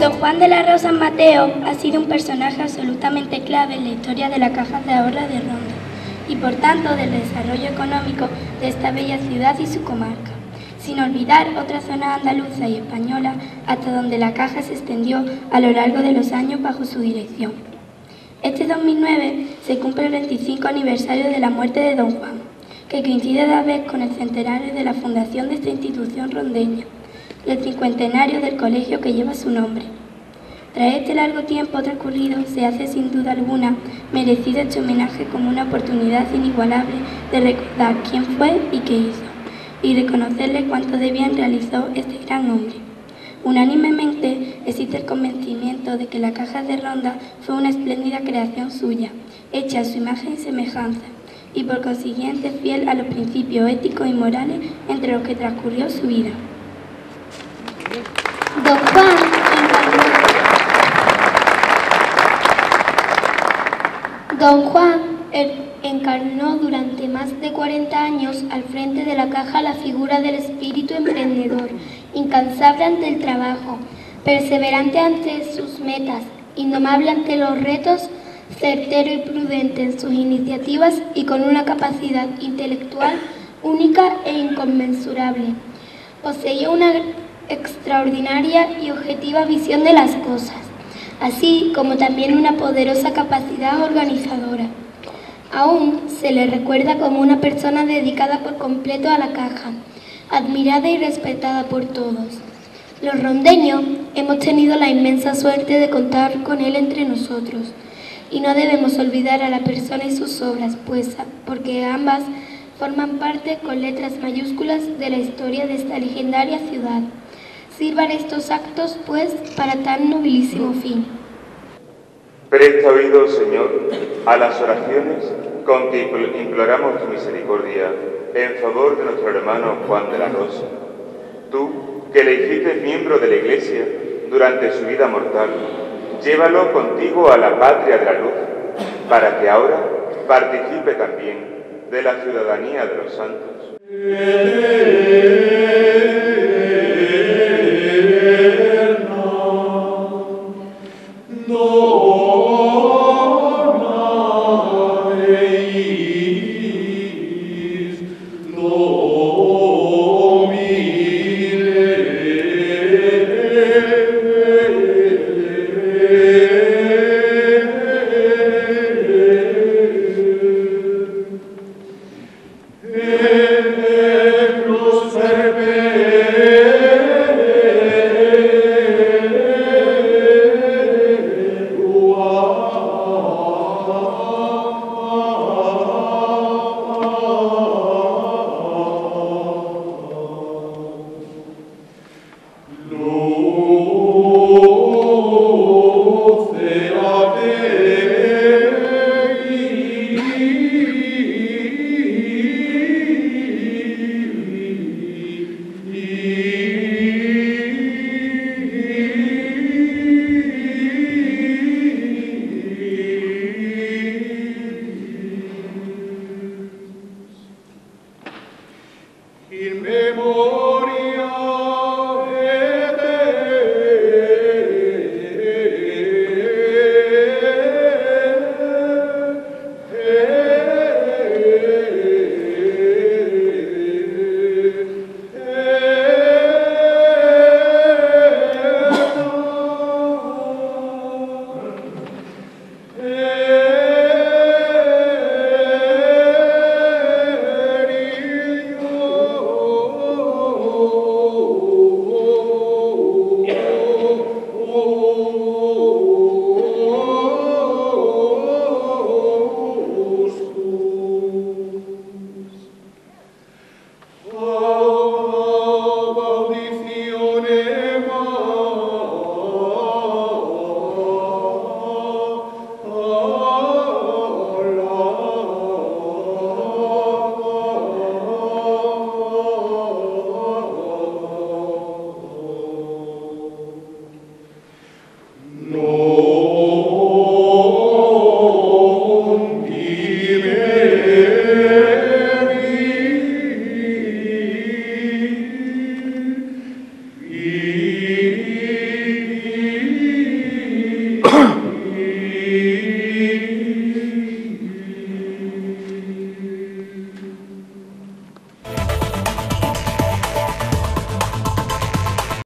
Don Juan de la Rosa Mateo ha sido un personaje absolutamente clave en la historia de la Caja de Ahorro de Ronda y por tanto del desarrollo económico de esta bella ciudad y su comarca, sin olvidar otras zonas andaluzas y españolas hasta donde la Caja se extendió a lo largo de los años bajo su dirección. Este 2009 se cumple el 25 aniversario de la muerte de Don Juan, que coincide a la vez con el centenario de la fundación de esta institución rondeña y el cincuentenario del colegio que lleva su nombre. Tras este largo tiempo transcurrido, se hace sin duda alguna merecido este homenaje como una oportunidad inigualable de recordar quién fue y qué hizo, y reconocerle cuánto de bien realizó este gran hombre. Unánimemente existe el convencimiento de que la Caja de Ronda fue una espléndida creación suya, hecha a su imagen y semejanza, y por consiguiente fiel a los principios éticos y morales entre los que transcurrió su vida. Don Juan encarnó durante más de 40 años al frente de la Caja la figura del espíritu emprendedor, incansable ante el trabajo, perseverante ante sus metas, indomable ante los retos, certero y prudente en sus iniciativas y con una capacidad intelectual única e inconmensurable. Poseía una extraordinaria y objetiva visión de las cosas, así como también una poderosa capacidad organizadora. Aún se le recuerda como una persona dedicada por completo a la Caja, admirada y respetada por todos. Los rondeños hemos tenido la inmensa suerte de contar con él entre nosotros, y no debemos olvidar a la persona y sus obras, pues porque ambas forman parte con letras mayúsculas de la historia de esta legendaria ciudad. Sirvan estos actos, pues, para tan nobilísimo fin. Presta oído, Señor, a las oraciones con que imploramos tu misericordia en favor de nuestro hermano Juan de la Rosa. Tú, que le hiciste miembro de la Iglesia durante su vida mortal, llévalo contigo a la patria de la luz, para que ahora participe también de la ciudadanía de los santos.